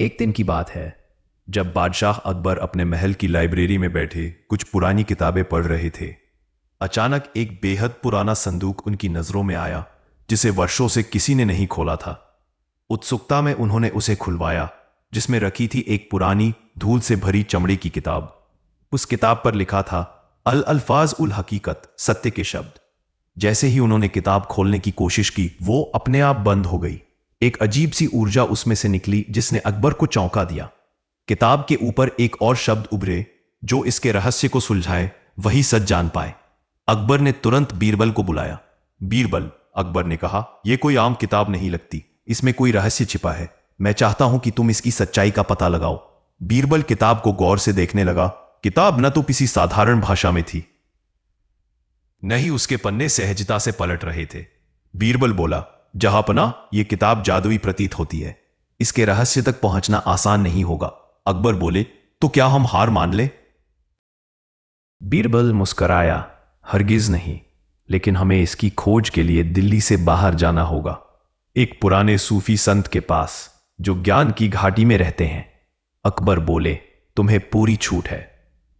एक दिन की बात है जब बादशाह अकबर अपने महल की लाइब्रेरी में बैठे कुछ पुरानी किताबें पढ़ रहे थे। अचानक एक बेहद पुराना संदूक उनकी नजरों में आया जिसे वर्षों से किसी ने नहीं खोला था। उत्सुकता में उन्होंने उसे खुलवाया, जिसमें रखी थी एक पुरानी धूल से भरी चमड़े की किताब। उस किताब पर लिखा था अल अल्फाज उल हकीकत, सत्य के शब्द। जैसे ही उन्होंने किताब खोलने की कोशिश की, वो अपने आप बंद हो गई। एक अजीब सी ऊर्जा उसमें से निकली जिसने अकबर को चौंका दिया। किताब के ऊपर एक और शब्द उभरे, जो इसके रहस्य को सुलझाए वही सच जान पाए। अकबर ने तुरंत बीरबल को बुलाया। बीरबल, अकबर ने कहा, यह कोई आम किताब नहीं लगती, इसमें कोई रहस्य छिपा है। मैं चाहता हूं कि तुम इसकी सच्चाई का पता लगाओ। बीरबल किताब को गौर से देखने लगा। किताब न तो किसी साधारण भाषा में थी, न ही उसके पन्ने सहजता से पलट रहे थे। बीरबल बोला, जहांपना, यह किताब जादुई प्रतीत होती है। इसके रहस्य तक पहुंचना आसान नहीं होगा। अकबर बोले, तो क्या हम हार मान ले? बीरबल मुस्कराया, हरगिज नहीं, लेकिन हमें इसकी खोज के लिए दिल्ली से बाहर जाना होगा, एक पुराने सूफी संत के पास जो ज्ञान की घाटी में रहते हैं। अकबर बोले, तुम्हें पूरी छूट है।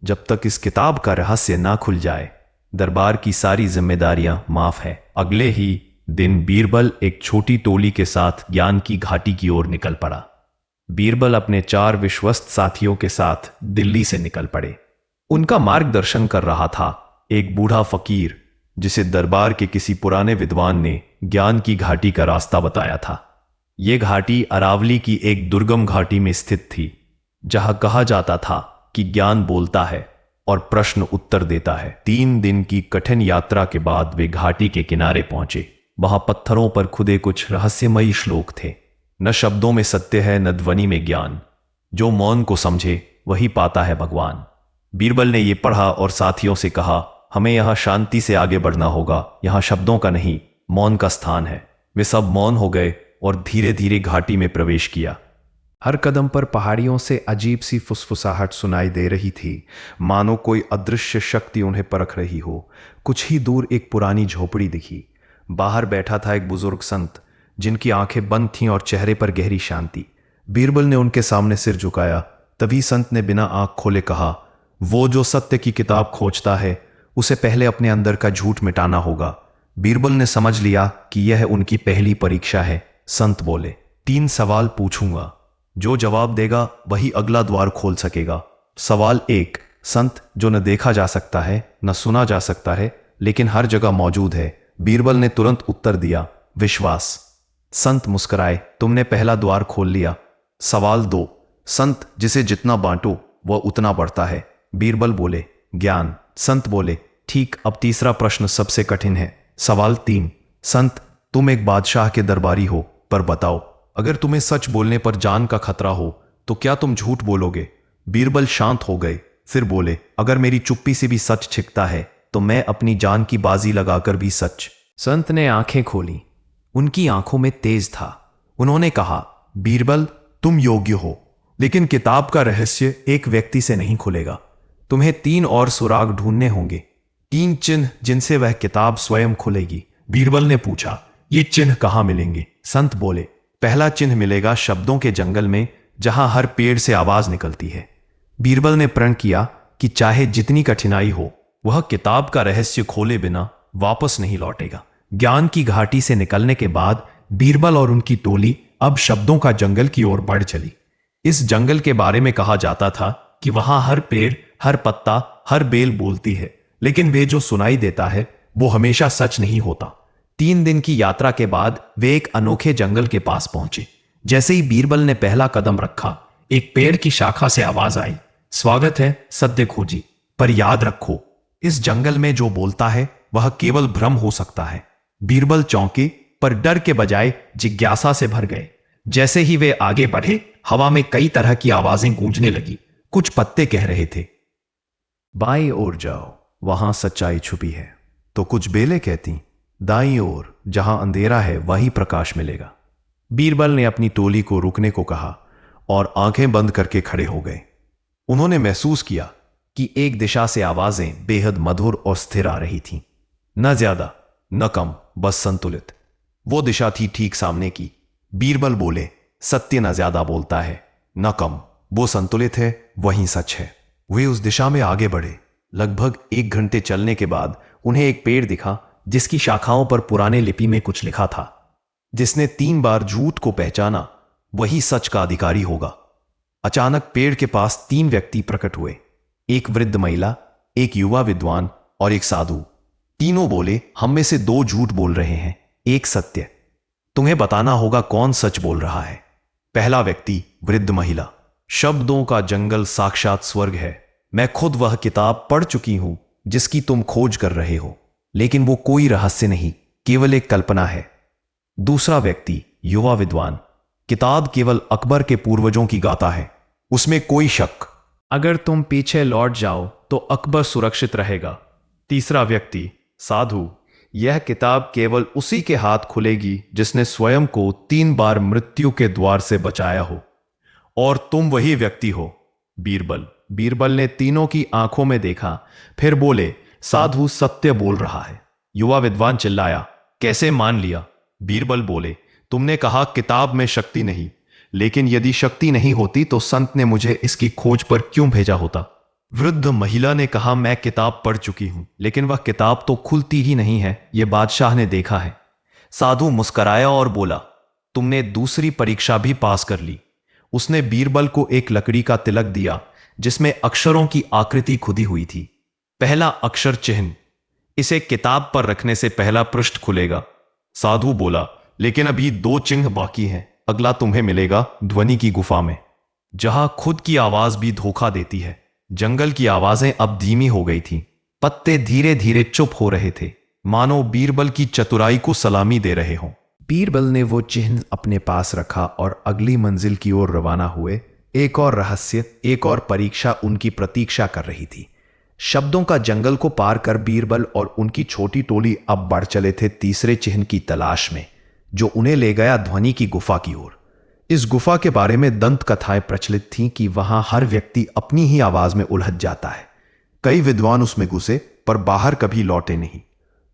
जब तक इस किताब का रहस्य ना खुल जाए, दरबार की सारी जिम्मेदारियां माफ है। अगले ही दिन बीरबल एक छोटी टोली के साथ ज्ञान की घाटी की ओर निकल पड़ा। बीरबल अपने 4 विश्वस्त साथियों के साथ दिल्ली से निकल पड़े। उनका मार्गदर्शन कर रहा था एक बूढ़ा फकीर, जिसे दरबार के किसी पुराने विद्वान ने ज्ञान की घाटी का रास्ता बताया था। यह घाटी अरावली की एक दुर्गम घाटी में स्थित थी, जहां कहा जाता था कि ज्ञान बोलता है और प्रश्न उत्तर देता है। 3 दिन की कठिन यात्रा के बाद वे घाटी के किनारे पहुंचे। वहां पत्थरों पर खुदे कुछ रहस्यमयी श्लोक थे। न शब्दों में सत्य है, न ध्वनि में ज्ञान। जो मौन को समझे वही पाता है भगवान। बीरबल ने यह पढ़ा और साथियों से कहा, हमें यहां शांति से आगे बढ़ना होगा। यहां शब्दों का नहीं, मौन का स्थान है। वे सब मौन हो गए और धीरे धीरे घाटी में प्रवेश किया। हर कदम पर पहाड़ियों से अजीब सी फुसफुसाहट सुनाई दे रही थी, मानो कोई अदृश्य शक्ति उन्हें परख रही हो। कुछ ही दूर एक पुरानी झोपड़ी दिखी। बाहर बैठा था एक बुजुर्ग संत, जिनकी आंखें बंद थीं और चेहरे पर गहरी शांति। बीरबल ने उनके सामने सिर झुकाया। तभी संत ने बिना आंख खोले कहा, वो जो सत्य की किताब खोजता है, उसे पहले अपने अंदर का झूठ मिटाना होगा। बीरबल ने समझ लिया कि यह उनकी पहली परीक्षा है। संत बोले, 3 सवाल पूछूंगा, जो जवाब देगा वही अगला द्वार खोल सकेगा। सवाल 1, संत जो न देखा जा सकता है, न सुना जा सकता है, लेकिन हर जगह मौजूद है। बीरबल ने तुरंत उत्तर दिया, विश्वास। संत मुस्कुराए, तुमने पहला द्वार खोल लिया। सवाल 2, संत जिसे जितना बांटो वह उतना बढ़ता है। बीरबल बोले, ज्ञान। संत बोले, ठीक, अब तीसरा प्रश्न सबसे कठिन है। सवाल 3, संत तुम एक बादशाह के दरबारी हो, पर बताओ, अगर तुम्हें सच बोलने पर जान का खतरा हो तो क्या तुम झूठ बोलोगे? बीरबल शांत हो गए, फिर बोले, अगर मेरी चुप्पी से भी सच छिपता है तो मैं अपनी जान की बाजी लगाकर भी सच। संत ने आंखें खोली। उनकी आंखों में तेज था। उन्होंने कहा, बीरबल, तुम योग्य हो, लेकिन किताब का रहस्य एक व्यक्ति से नहीं खुलेगा। तुम्हें 3 और सुराग ढूंढने होंगे, 3 चिन्ह जिनसे वह किताब स्वयं खुलेगी। बीरबल ने पूछा, ये चिन्ह कहां मिलेंगे? संत बोले, पहला चिन्ह मिलेगा शब्दों के जंगल में, जहां हर पेड़ से आवाज निकलती है। बीरबल ने प्रण किया कि चाहे जितनी कठिनाई हो, वह किताब का रहस्य खोले बिना वापस नहीं लौटेगा। ज्ञान की घाटी से निकलने के बाद बीरबल और उनकी टोली अब शब्दों का जंगल की ओर बढ़ चली। इस जंगल के बारे में कहा जाता था कि वहां हर पेड़, हर पत्ता, हर बेल बोलती है, लेकिन वे जो सुनाई देता है वो हमेशा सच नहीं होता। 3 दिन की यात्रा के बाद वे एक अनोखे जंगल के पास पहुंचे। जैसे ही बीरबल ने पहला कदम रखा, एक पेड़ की शाखा से आवाज आई, स्वागत है सत्य खोजी, पर याद रखो, इस जंगल में जो बोलता है वह केवल भ्रम हो सकता है। बीरबल चौंके, पर डर के बजाय जिज्ञासा से भर गए। जैसे ही वे आगे बढ़े, हवा में कई तरह की आवाजें गूंजने लगी। कुछ पत्ते कह रहे थे, बाईं ओर जाओ, वहां सच्चाई छुपी है। तो कुछ बेलें कहती, दाईं ओर, जहां अंधेरा है वहीं प्रकाश मिलेगा। बीरबल ने अपनी टोली को रुकने को कहा और आंखें बंद करके खड़े हो गए। उन्होंने महसूस किया कि एक दिशा से आवाजें बेहद मधुर और स्थिर आ रही थीं, न ज्यादा न कम, बस संतुलित। वो दिशा थी ठीक सामने की। बीरबल बोले, सत्य न ज्यादा बोलता है, न कम। वो संतुलित है, वही सच है। वे उस दिशा में आगे बढ़े। लगभग 1 घंटे चलने के बाद उन्हें एक पेड़ दिखा जिसकी शाखाओं पर पुराने लिपि में कुछ लिखा था। जिसने 3 बार झूठ को पहचाना वही सच का अधिकारी होगा। अचानक पेड़ के पास 3 व्यक्ति प्रकट हुए, एक वृद्ध महिला, एक युवा विद्वान और एक साधु। तीनों बोले, हम में से 2 झूठ बोल रहे हैं, एक सत्य। तुम्हें बताना होगा कौन सच बोल रहा है। पहला व्यक्ति, वृद्ध महिला, शब्दों का जंगल साक्षात स्वर्ग है। मैं खुद वह किताब पढ़ चुकी हूं जिसकी तुम खोज कर रहे हो, लेकिन वो कोई रहस्य नहीं, केवल एक कल्पना है। दूसरा व्यक्ति, युवा विद्वान, किताब केवल अकबर के पूर्वजों की गाथा है, उसमें कोई शक। अगर तुम पीछे लौट जाओ तो अकबर सुरक्षित रहेगा। तीसरा व्यक्ति, साधु, यह किताब केवल उसी के हाथ खुलेगी जिसने स्वयं को 3 बार मृत्यु के द्वार से बचाया हो, और तुम वही व्यक्ति हो। बीरबल। बीरबल ने तीनों की आंखों में देखा, फिर बोले, साधु सत्य बोल रहा है। युवा विद्वान चिल्लाया, कैसे मान लिया? बीरबल बोले, तुमने कहा किताब में शक्ति नहीं, लेकिन यदि शक्ति नहीं होती तो संत ने मुझे इसकी खोज पर क्यों भेजा होता? वृद्ध महिला ने कहा, मैं किताब पढ़ चुकी हूं, लेकिन वह किताब तो खुलती ही नहीं है, यह बादशाह ने देखा है। साधु मुस्कराया और बोला, तुमने दूसरी परीक्षा भी पास कर ली। उसने बीरबल को एक लकड़ी का तिलक दिया जिसमें अक्षरों की आकृति खुदी हुई थी। पहला अक्षर चिन्ह, इसे किताब पर रखने से पहला पृष्ठ खुलेगा। साधु बोला, लेकिन अभी 2 चिन्ह बाकी हैं, अगला तुम्हें मिलेगा ध्वनि की गुफा में, जहां खुद की आवाज भी धोखा देती है। जंगल की आवाजें अब धीमी हो गई थीं, पत्ते धीरे धीरे चुप हो रहे थे, मानो बीरबल की चतुराई को सलामी दे रहे हों। बीरबल ने वो चिन्ह अपने पास रखा और अगली मंजिल की ओर रवाना हुए। एक और रहस्य, एक और परीक्षा उनकी प्रतीक्षा कर रही थी। शब्दों का जंगल को पार कर बीरबल और उनकी छोटी टोली अब बढ़ चले थे तीसरे चिन्ह की तलाश में, जो उन्हें ले गया ध्वनि की गुफा की ओर। इस गुफा के बारे में दंत कथाएं प्रचलित थीं कि वहां हर व्यक्ति अपनी ही आवाज में उलझ जाता है। कई विद्वान उसमें घुसे पर बाहर कभी लौटे नहीं।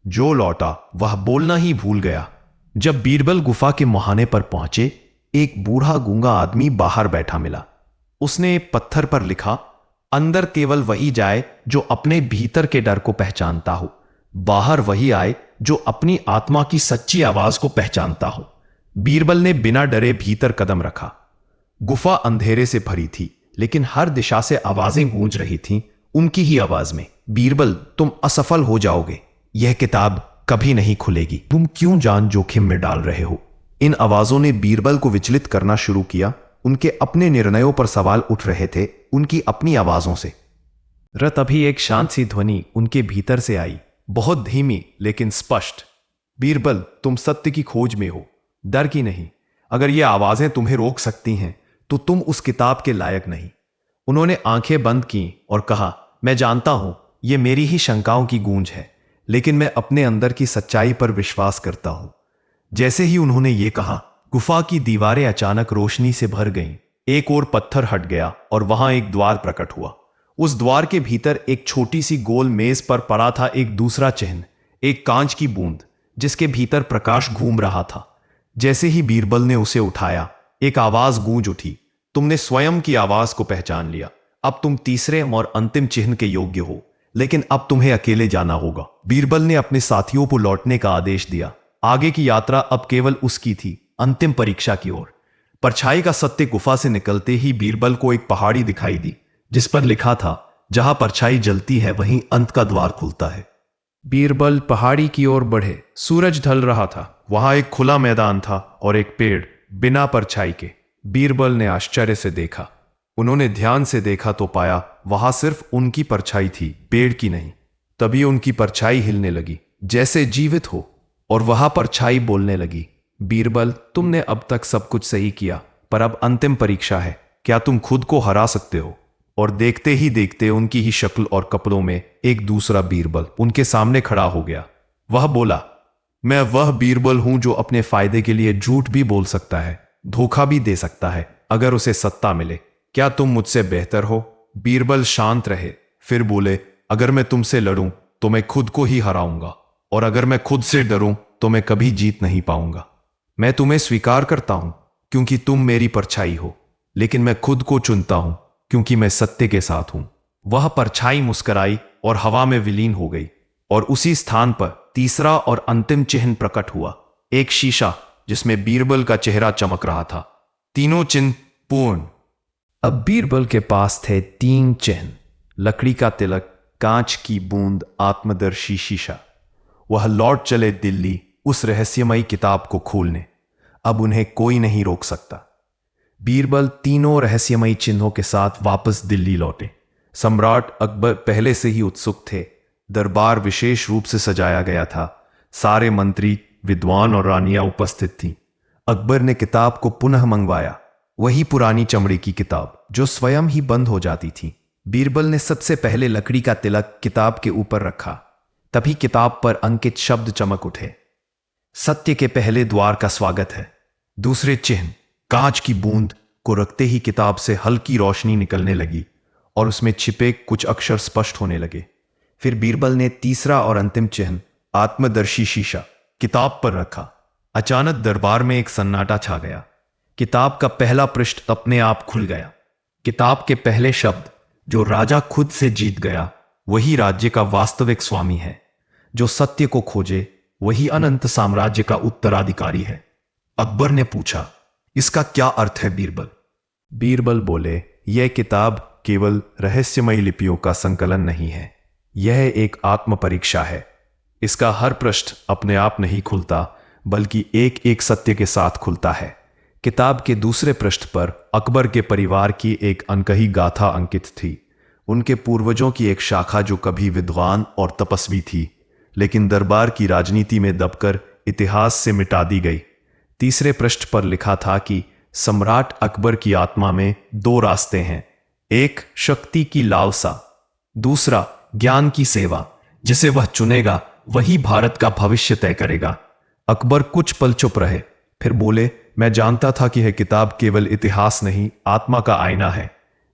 जो लौटा वह बोलना ही भूल गया। जब बीरबल गुफा के मुहाने पर पहुंचे, एक बूढ़ा गूंगा आदमी बाहर बैठा मिला। उसने पत्थर पर लिखा, अंदर केवल वही जाए जो अपने भीतर के डर को पहचानता हो, बाहर वही आए जो अपनी आत्मा की सच्ची आवाज को पहचानता हो। बीरबल ने बिना डरे भीतर कदम रखा। गुफा अंधेरे से भरी थी, लेकिन हर दिशा से आवाजें गूंज रही थीं, उनकी ही आवाज में, बीरबल तुम असफल हो जाओगे, यह किताब कभी नहीं खुलेगी, तुम क्यों जान जोखिम में डाल रहे हो। इन आवाजों ने बीरबल को विचलित करना शुरू किया। उनके अपने निर्णयों पर सवाल उठ रहे थे, उनकी अपनी आवाजों से। तभी एक शांत सी ध्वनि उनके भीतर से आई, बहुत धीमी लेकिन स्पष्ट, बीरबल तुम सत्य की खोज में हो, डर की नहीं। अगर ये आवाजें तुम्हें रोक सकती हैं तो तुम उस किताब के लायक नहीं। उन्होंने आंखें बंद की और कहा, मैं जानता हूं ये मेरी ही शंकाओं की गूंज है, लेकिन मैं अपने अंदर की सच्चाई पर विश्वास करता हूं। जैसे ही उन्होंने ये कहा, गुफा की दीवारें अचानक रोशनी से भर गईं। एक और पत्थर हट गया और वहां एक द्वार प्रकट हुआ। उस द्वार के भीतर एक छोटी सी गोल मेज पर पड़ा था एक दूसरा चिन्ह, एक कांच की बूंद जिसके भीतर प्रकाश घूम रहा था। जैसे ही बीरबल ने उसे उठाया, एक आवाज गूंज उठी, तुमने स्वयं की आवाज को पहचान लिया। अब तुम तीसरे और अंतिम चिन्ह के योग्य हो, लेकिन अब तुम्हें अकेले जाना होगा। बीरबल ने अपने साथियों को लौटने का आदेश दिया। आगे की यात्रा अब केवल उसकी थी, अंतिम परीक्षा की ओर। परछाई का सत्य गुफा से निकलते ही बीरबल को एक पहाड़ी दिखाई दी जिस पर लिखा था, जहां परछाई जलती है वहीं अंत का द्वार खुलता है। बीरबल पहाड़ी की ओर बढ़े। सूरज ढल रहा था। वहां एक खुला मैदान था और एक पेड़ बिना परछाई के। बीरबल ने आश्चर्य से देखा। उन्होंने ध्यान से देखा तो पाया वहां सिर्फ उनकी परछाई थी, पेड़ की नहीं। तभी उनकी परछाई हिलने लगी, जैसे जीवित हो, और वहां परछाई बोलने लगी, बीरबल तुमने अब तक सब कुछ सही किया, पर अब अंतिम परीक्षा है। क्या तुम खुद को हरा सकते हो? और देखते ही देखते उनकी ही शक्ल और कपड़ों में एक दूसरा बीरबल उनके सामने खड़ा हो गया। वह बोला, मैं वह बीरबल हूं जो अपने फायदे के लिए झूठ भी बोल सकता है, धोखा भी दे सकता है, अगर उसे सत्ता मिले। क्या तुम मुझसे बेहतर हो? बीरबल शांत रहे, फिर बोले, अगर मैं तुमसे लड़ूं तो मैं खुद को ही हराऊंगा, और अगर मैं खुद से डरूं तो मैं कभी जीत नहीं पाऊंगा। मैं तुम्हें स्वीकार करता हूं क्योंकि तुम मेरी परछाई हो, लेकिन मैं खुद को चुनता हूं क्योंकि मैं सत्य के साथ हूं। वह परछाई मुस्कराई और हवा में विलीन हो गई, और उसी स्थान पर तीसरा और अंतिम चिन्ह प्रकट हुआ, एक शीशा जिसमें बीरबल का चेहरा चमक रहा था। तीनों चिन्ह पूर्ण। अब बीरबल के पास थे 3 चिन्ह, लकड़ी का तिलक, कांच की बूंद, आत्मदर्शी शीशा। वह लौट चले दिल्ली उस रहस्यमयी किताब को खोलने। अब उन्हें कोई नहीं रोक सकता। बीरबल तीनों रहस्यमयी चिन्हों के साथ वापस दिल्ली लौटे। सम्राट अकबर पहले से ही उत्सुक थे। दरबार विशेष रूप से सजाया गया था। सारे मंत्री, विद्वान और रानियां उपस्थित थीं। अकबर ने किताब को पुनः मंगवाया, वही पुरानी चमड़े की किताब जो स्वयं ही बंद हो जाती थी। बीरबल ने सबसे पहले लकड़ी का तिलक किताब के ऊपर रखा। तभी किताब पर अंकित शब्द चमक उठे, सत्य के पहले द्वार का स्वागत है। दूसरे चिन्ह, कांच की बूंद को रखते ही किताब से हल्की रोशनी निकलने लगी और उसमें छिपे कुछ अक्षर स्पष्ट होने लगे। फिर बीरबल ने तीसरा और अंतिम चिन्ह, आत्मदर्शी शीशा, किताब पर रखा। अचानक दरबार में एक सन्नाटा छा गया। किताब का पहला पृष्ठ अपने आप खुल गया। किताब के पहले शब्द, जो राजा खुद से जीत गया वही राज्य का वास्तविक स्वामी है, जो सत्य को खोजे वही अनंत साम्राज्य का उत्तराधिकारी है। अकबर ने पूछा, इसका क्या अर्थ है बीरबल? बीरबल बोले, यह किताब केवल रहस्यमयी लिपियों का संकलन नहीं है, यह एक आत्म परीक्षा है। इसका हर पृष्ठ अपने आप नहीं खुलता, बल्कि एक एक सत्य के साथ खुलता है। किताब के दूसरे पृष्ठ पर अकबर के परिवार की एक अनकही गाथा अंकित थी। उनके पूर्वजों की एक शाखा जो कभी विद्वान और तपस्वी थी, लेकिन दरबार की राजनीति में दबकर इतिहास से मिटा दी गई। तीसरे पृष्ठ पर लिखा था कि सम्राट अकबर की आत्मा में 2 रास्ते हैं, एक शक्ति की लालसा, दूसरा ज्ञान की सेवा। जिसे वह चुनेगा वही भारत का भविष्य तय करेगा। अकबर कुछ पल चुप रहे, फिर बोले, मैं जानता था कि यह किताब केवल इतिहास नहीं, आत्मा का आईना है।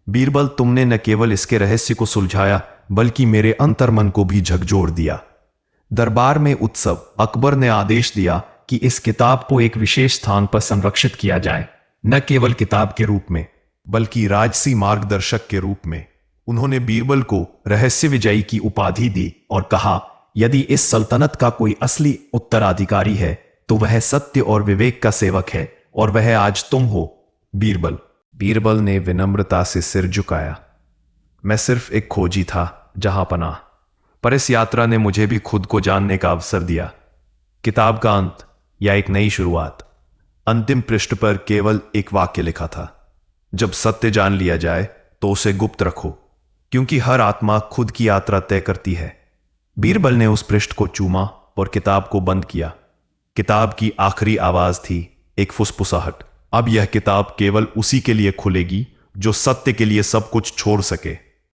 बीरबल, तुमने न केवल इसके रहस्य को सुलझाया, बल्कि मेरे अंतर्मन को भी झकझोर दिया। दरबार में उत्सव। अकबर ने आदेश दिया कि इस किताब को एक विशेष स्थान पर संरक्षित किया जाए, न केवल किताब के रूप में, बल्कि राजसी मार्गदर्शक के रूप में। उन्होंने बीरबल को रहस्य विजयी की उपाधि दी और कहा, यदि इस सल्तनत का कोई असली उत्तराधिकारी है तो वह सत्य और विवेक का सेवक है, और वह आज तुम हो बीरबल। बीरबल ने विनम्रता से सिर झुकाया, मैं सिर्फ एक खोजी था, जहां पनाह। पर इस यात्रा ने मुझे भी खुद को जानने का अवसर दिया। किताब का अंत या एक नई शुरुआत। अंतिम पृष्ठ पर केवल एक वाक्य लिखा था, जब सत्य जान लिया जाए तो उसे गुप्त रखो, क्योंकि हर आत्मा खुद की यात्रा तय करती है। बीरबल ने उस पृष्ठ को चूमा और किताब को बंद किया। किताब की आखिरी आवाज थी एक फुसफुसाहट, अब यह किताब केवल उसी के लिए खुलेगी जो सत्य के लिए सब कुछ छोड़ सके।